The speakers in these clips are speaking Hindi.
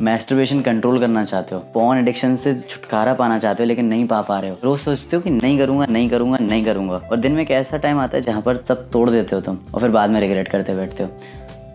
मैस्टरबेशन कंट्रोल करना चाहते हो, पोर्न एडिक्शन से छुटकारा पाना चाहते हो लेकिन नहीं पा रहे हो, रोज सोचते हो कि नहीं करूंगा नहीं करूंगा नहीं करूंगा, और दिन में एक ऐसा टाइम आता है जहाँ पर सब तोड़ देते हो तुम और फिर बाद में रिग्रेट करते बैठते हो।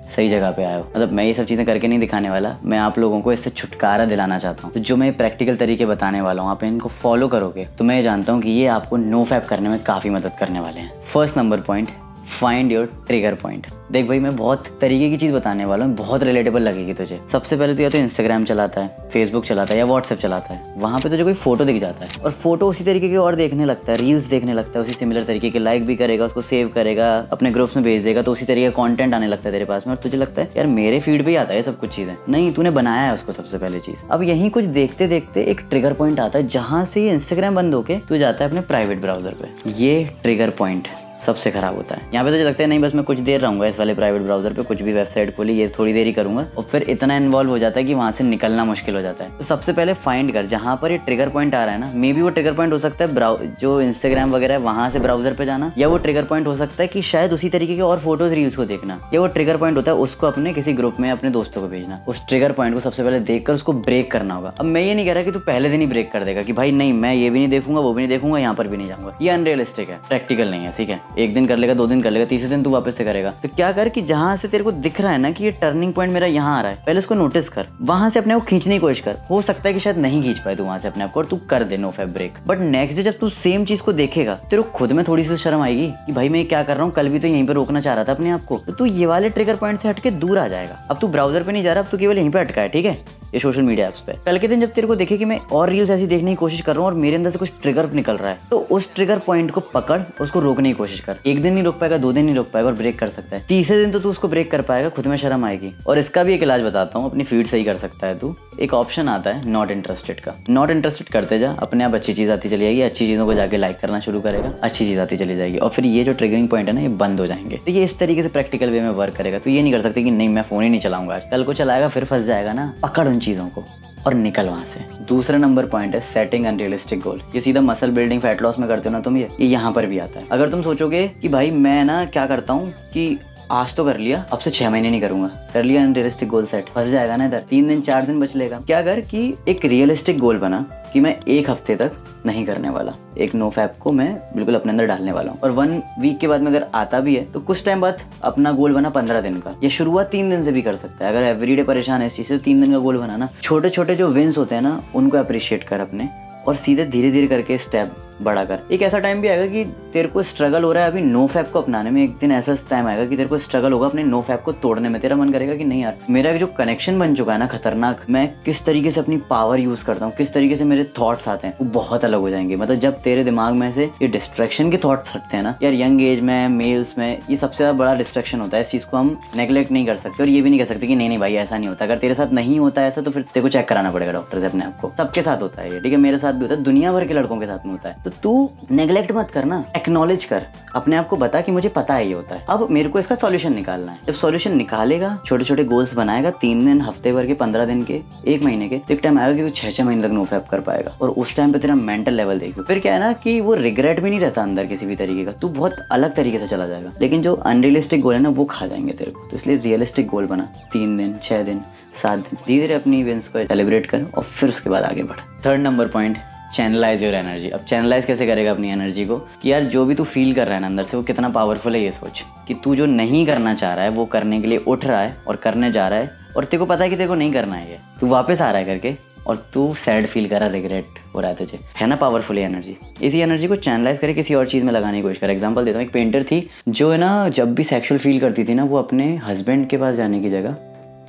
सही जगह पे आए हो। मतलब मैं ये सब चीज़ें करके नहीं दिखाने वाला, मैं आप लोगों को इससे छुटकारा दिलाना चाहता हूँ। तो जो मैं प्रैक्टिकल तरीके बताने वाला हूँ, आप इनको फॉलो करोगे तो मैं ये जानता हूँ कि ये आपको नो फैप करने में काफ़ी मदद करने वाले हैं। First number point, find your trigger point. देख भाई, मैं बहुत तरीके की चीज़ बताने वाला हूँ, बहुत रिलेटेबल लगेगी तुझे। सबसे पहले तो या तो इंस्टाग्राम चलाता है, फेसबुक चलाता है या व्हाट्सएप चलाता है, वहाँ पे तुझे कोई फोटो दिख जाता है और फोटो उसी तरीके की और देखने लगता है, रील्स देखने लगता है उसी सिमिलर तरीके के, लाइक भी करेगा, उसको सेव करेगा, अपने ग्रुप्स में भेज देगा, तो उसी तरीके का कंटेंट आने लगता है तेरे पास में और तुझे लगता है यार मेरे फीड पे ही आता है सब कुछ चीज़ें। नहीं, तूने बनाया है उसको सबसे पहले चीज़। अब यहीं कुछ देखते देखते एक ट्रिगर पॉइंट आता है जहाँ से इंस्टाग्राम बंद होके तू जाता है अपने प्राइवेट ब्राउजर पे। ये ट्रिगर पॉइंट सबसे खराब होता है। यहाँ पे तुझे लगता है नहीं बस मैं कुछ देर रहूँगा इस वाले प्राइवेट ब्राउजर पे, कुछ भी वेबसाइट खोली ये थोड़ी देर ही करूँगा, और फिर इतना इन्वॉल्व हो जाता है कि वहाँ से निकलना मुश्किल हो जाता है। तो सबसे पहले फाइंड कर जहाँ पर ये ट्रिगर पॉइंट आ रहा है ना, मे बी वो ट्रिगर पॉइंट हो सकता है जो इंस्टाग्राम वगैरह है वहाँ से ब्राउजर पे जाना, या वो ट्रिगर पॉइंट हो सकता है कि शायद उसी तरीके के और फोटोज रील्स को देखना, या वो ट्रिगर पॉइंट होता है उसको अपने किसी ग्रुप में अपने दोस्तों को भेजना। उस ट्रिगर पॉइंट को सबसे पहले देखकर उसको ब्रेक करना होगा। अब मैं ये नहीं कह रहा कि तू पहले दिन ही ब्रेक कर देगा कि भाई नहीं मैं ये भी नहीं देखूंगा वो भी नहीं देखूंगा यहाँ पर भी नहीं जाऊंगा, ये अनरियलिस्टिक है, प्रैक्टिकल नहीं है। ठीक है, एक दिन कर लेगा, 2 दिन कर लेगा, तीसरे दिन तू वापस से करेगा। तो क्या कर कि जहां से तेरे को दिख रहा है ना कि ये टर्निंग पॉइंट मेरा यहाँ आ रहा है, पहले उसको नोटिस कर, वहां से अपने को खींचने की कोशिश कर। हो सकता है कि शायद नहीं खींच पाए तू वहां से अपने आप को और तू कर दे no fap break, but next day जब तू सेम चीज को देखेगा तेरे को खुद में थोड़ी सी शर्म आएगी कि भाई मैं क्या कर रहा हूँ, कल भी तो यहीं पे रोकना चाह रहा था अपने आप को। तो तू ये वाले ट्रिगर पॉइंट से हटके दूर आ जाएगा। अब तू ब्राउजर पे नहीं जा रहा, अब तू केवल यहीं पे अटका है, ठीक है, ये सोशल मीडिया ऐप्स पे। कल के दिन जब तेरे को देखे कि मैं और रील्स ऐसी देखने की कोशिश कर रहा हूँ और मेरे अंदर से कुछ ट्रिगर निकल रहा है, तो उस ट्रिगर पॉइंट को पकड़, उसको रोकने की कोशिश कर। एक दिन नहीं रोक पाएगा, 2 दिन नहीं रोक पाएगा और ब्रेक कर सकता है, तीसरे दिन तो तू उसको ब्रेक कर पाएगा, खुद में शर्म आएगी। और इसका भी एक इलाज बताता हूँ, अपनी फीड सही कर सकता है तू। एक ऑप्शन आता है नॉट इंटरेस्टेड का, नॉट इंटरेस्टेड करते जा, अपने आप अच्छी चीज आती चली जाएगी, अच्छी चीजों को जाके लाइक करना शुरू करेगा, अच्छी चीज आती चली जाएगी और फिर ये जो ट्रिगरिंग पॉइंट है ना ये बंद हो जाएंगे। तो ये इस तरीके से प्रैक्टिकल वे में वर्क करेगा। तो ये नहीं कर सकते कि नहीं मैं फोन ही नहीं चलाऊंगा, कल को चलाएगा फिर फंस जाएगा ना। पकड़ उन चीजों को और निकल वहां से। दूसरा नंबर पॉइंट है सेटिंग अनरियलिस्टिक गोल। ये सीधा मसल बिल्डिंग फैट लॉस में करते हो ना तुम, ये यहाँ पर भी आता है। अगर तुम सोचोगे कि भाई मैं ना क्या करता हूँ कि आज तो कर लिया, अब से 6 महीने नहीं करूंगा, कर लिया अनरियलिस्टिक गोल सेट, फंस जाएगा ना इधर, 3 दिन 4 दिन बच लेगा। क्या कर कि एक रियलिस्टिक गोल बना कि मैं 1 हफ्ते तक नहीं करने वाला, एक नो फैप को मैं बिल्कुल अपने अंदर डालने वाला हूँ। और 1 वीक के बाद में अगर आता भी है तो कुछ टाइम बाद अपना गोल बना 15 दिन का, या शुरुआत 3 दिन से भी कर सकता है। अगर एवरीडे परेशान है इस चीज से, 3 दिन का गोल बनाना। छोटे छोटे जो विंस होते हैं ना उनको अप्रिशिएट कर अपने, और सीधे धीरे धीरे करके स्टेप बड़ा कर। एक ऐसा टाइम भी आएगा कि तेरे को स्ट्रगल हो रहा है अभी नो फैप को अपनाने में, एक दिन ऐसा टाइम आएगा कि तेरे को स्ट्रगल होगा अपने नो फैप को तोड़ने में। तेरा मन करेगा कि नहीं यार, मेरा जो कनेक्शन बन चुका है ना खतरनाक, मैं किस तरीके से अपनी पावर यूज करता हूँ, किस तरीके से मेरे थॉट्स आते हैं, वो बहुत अलग हो जाएंगे। मतलब जब तेरे दिमाग में से ये डिस्ट्रैक्शन के थॉट्स हटते हैं ना यार, यंग एज में मेल्स में ये सबसे ज्यादा बड़ा डिस्ट्रैक्शन होता है। इस चीज को हम नेग्लेक्ट नहीं कर सकते और ये भी नहीं कर सकते कि नहीं भाई ऐसा नहीं होता। अगर तेरे साथ नहीं होता है ऐसा तो फिर तेरे को चेक कराना पड़ेगा डॉक्टर से अपने आप को। सबके साथ होता है ये, ठीक है, मेरे साथ भी होता है, दुनिया भर के लड़कों के साथ में होता है। तो तू नेग्लेक्ट मत करना, एक्नॉलेज कर, अपने आप को बता कि मुझे पता है ये होता है, अब मेरे को इसका सॉल्यूशन निकालना है। जब सॉल्यूशन निकालेगा, छोटे छोटे गोल्स बनाएगा, 3 दिन, हफ्ते भर के, 15 दिन के, 1 महीने के, तो एक टाइम आएगा कि तू 6 महीने तक नो फैप कर पाएगा। और उस टाइम पे तेरा मेंटल लेवल देखो, फिर क्या है ना कि वो रिग्रेट भी नहीं रहता अंदर किसी भी तरीके का, तू बहुत अलग तरीके से चला जाएगा। लेकिन जो अनरियलिस्टिक गोल है ना वो खा जाएंगे तेरे को। तो इसलिए रियलिस्टिक गोल बना, 3 दिन, 6 दिन, 7 दिन, धीरे धीरे अपनी इवेंट्स को सेलिब्रेट कर और फिर उसके बाद आगे बढ़। Third number point, channelize your energy. अब चैनलाइज कैसे करेगा अपनी एनर्जी को कि यार जो भी तू फील कर रहा है ना अंदर से वो कितना पावरफुल है। ये सोच कि तू जो नहीं करना चाह रहा है वो करने के लिए उठ रहा है और करने जा रहा है, और तेरे को पता है कि तेरे को नहीं करना है, ये तू वापस आ रहा है करके, और तू सैड फील कर रहा है, रिग्रेट हो रहा है तुझे, है ना, पावरफुल एनर्जी। इसी एनर्जी को चैनलाइज करके किसी और चीज़ में लगाने की कोशिश कर। एग्जांपल देता हूँ, एक पेंटर थी जो है ना जब भी सेक्सुअल फील करती थी ना वो अपने हस्बैंड के पास जाने की जगह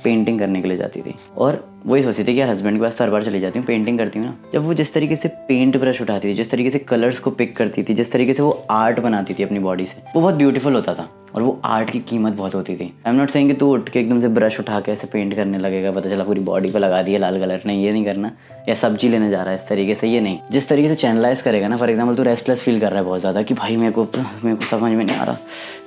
पेंटिंग करने के लिए जाती थी, और वही सोचती थी कि यार हस्बैंड के पास हर बार चली जाती हूँ, पेंटिंग करती हूँ ना। जब वो जिस तरीके से पेंट ब्रश उठाती थी, जिस तरीके से कलर्स को पिक करती थी, जिस तरीके से वो आर्ट बनाती थी अपनी बॉडी से, वो बहुत ब्यूटीफुल होता था और वो आर्ट की कीमत बहुत होती थी। आई एम नॉट सेइंग कि तू उठ के एकदम से ब्रश उठा के ऐसे पेंट करने लगेगा, पता चला पूरी बॉडी को लगा दिया लाल कलर, नहीं, ये नहीं करना। या सब्जी लेने जा रहा है इस तरीके से, ये नहीं। जिस तरीके से चैनलाइज करेगा ना, फॉर एग्जाम्पल तू रेस्टलेस फील कर रहा है बहुत ज़्यादा कि भाई मेरे को समझ में नहीं आ रहा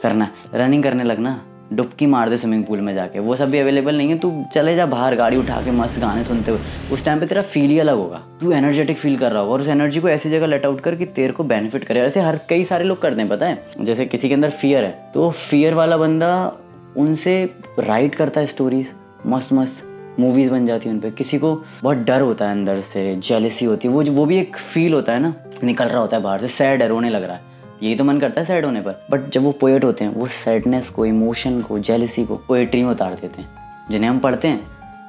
करना है, रनिंग करने लगना, डुबकी मार दे स्विमिंग पूल में जाके, वो सब भी अवेलेबल नहीं है, तू चले जा बाहर गाड़ी उठा के मस्त गाने सुनते हुए, उस टाइम पे तेरा फील ही अलग होगा, तू एनर्जेटिक फील कर रहा होगा, और उस एनर्जी को ऐसी जगह लेट आउट कर कि तेरे को बेनिफिट करे। ऐसे हर कई सारे लोग करते हैं, पता है, जैसे किसी के अंदर फियर है तो फियर वाला बंदा उनसे राइट करता है स्टोरीज मस्त मस्त, मूवीज़ बन जाती है उन पे। किसी को बहुत डर होता है अंदर से, जेलसी होती है, वो भी एक फील होता है ना, निकल रहा होता है बाहर से, सैड है, रोने लग रहा है, यही तो मन करता है सैड होने पर। बट जब वो पोएट होते हैं वो सैडनेस को, इमोशन को, जेलसी को पोएट्री में उतार देते हैं, जिन्हें हम पढ़ते हैं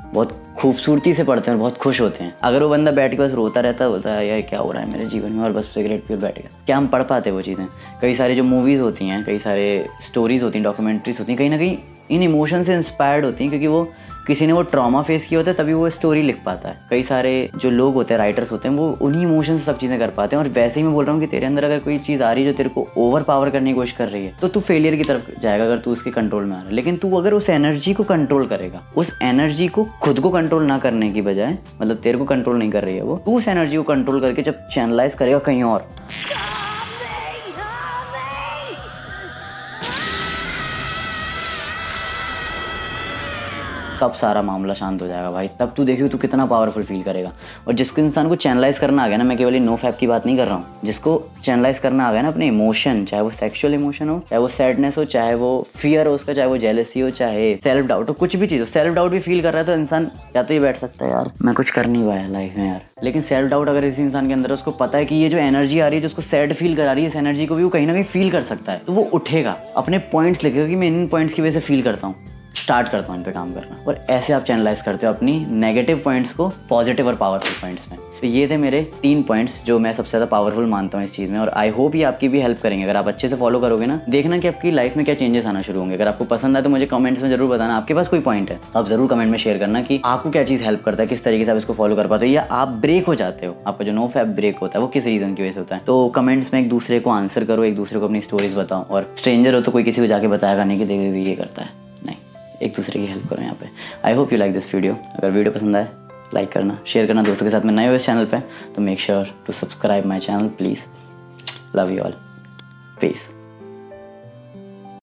बहुत खूबसूरती से पढ़ते हैं और बहुत खुश होते हैं। अगर वो बंदा बैठ के बस रोता रहता है, बोलता है यार क्या हो रहा है मेरे जीवन में, और बस सिगरेट पी बैठ गया, क्या हम पढ़ पाते वो चीज़ें? कई सारी जो मूवीज़ होती हैं, कई सारे स्टोरीज़ होती हैं, डॉक्यूमेंट्रीज होती हैं, कहीं ना कहीं इन इमोशन से इंस्पायर्ड होती हैं, क्योंकि वो किसी ने वो ट्रॉमा फेस किया होता है तभी वो स्टोरी लिख पाता है। कई सारे जो लोग होते हैं, राइटर्स होते हैं, वो उन्हीं इमोशन से सब चीज़ें कर पाते हैं। और वैसे ही मैं बोल रहा हूँ कि तेरे अंदर अगर कोई चीज़ आ रही है जो तेरे को ओवर पावर करने की कोशिश कर रही है, तो तू फेलियर की तरफ जाएगा अगर तू उसके कंट्रोल में आ रहा है। लेकिन तू अगर उस एनर्जी को कंट्रोल करेगा, उस एनर्जी को खुद को कंट्रोल ना करने की बजाय, मतलब तेरे को कंट्रोल नहीं कर रही है वो, तू उस एनर्जी को कंट्रोल करके जब चैनलाइज करेगा कहीं और, तब सारा मामला शांत हो जाएगा भाई। तब तू देखियो तू कितना पावरफुल फील करेगा। और जिसको इंसान को चैनलाइज करना आ गया ना, मैं केवल नो फैप की बात नहीं कर रहा हूँ, जिसको चैनलाइज करना आ गया ना अपने इमोशन, चाहे वो सेक्सुअल इमोशन हो, चाहे वो सैडनेस हो, चाहे वो फियर हो उसका, चाहे वो जेलसी हो, चाहे सेल्फ डाउट हो, कुछ भी चीज़ हो, सेल्फ डाउट भी फील कर रहा है तो इंसान या तो ये बैठ सकता है यार मैं कुछ कर नहीं पाया लाइफ में यार। लेकिन सेल्फ डाउट अगर इसी इंसान के अंदर है, उसको पता है कि ये जो एनर्जी आ रही है, जिसको सैड फील करा रही है, इस एनर्जी को भी वो कहीं ना कहीं फील कर सकता है, तो वो उठेगा, अपने पॉइंट्स लिखेगा कि मैं इन पॉइंट्स की वजह से फील करता हूँ, स्टार्ट करता हूँ इन पे काम करना। और ऐसे आप चैनलाइज करते हो अपनी नेगेटिव पॉइंट्स को पॉजिटिव और पावरफुल पॉइंट्स में। तो ये थे मेरे 3 पॉइंट्स जो मैं सबसे ज़्यादा पावरफुल मानता हूँ इस चीज़ में, और आई होप ये आपकी भी हेल्प करेंगे। अगर आप अच्छे से फॉलो करोगे ना, देखना कि आपकी लाइफ में क्या चेंजेस आना शुरू होंगे। अगर आपको पसंद आए तो मुझे कमेंट्स में जरूर बताना, आपके पास कोई पॉइंट है तो आप जरूर कमेंट में शेयर करना कि आपको क्या चीज़ हेल्प करता है, किस तरीके से आप इसको फॉलो कर पाते हो, या आप ब्रेक हो जाते हो, आपका जो नो फैप ब्रेक होता है वो किस रीज़न की वजह से होता है। तो कमेंट्स में एक दूसरे को आंसर करो, एक दूसरे को अपनी स्टोरीज बताओ। और स्ट्रेंजर हो तो कोई किसी को जाके बताएगा नहीं कि देखिए ये करता है, नहीं, एक दूसरे की हेल्प करो यहाँ पे। I hope you like this video. अगर वीडियो पसंद आए लाइक करना, शेयर करना दोस्तों के साथ में। नए हो इस चैनल पे तो make sure to subscribe my channel please. Love you all, piece.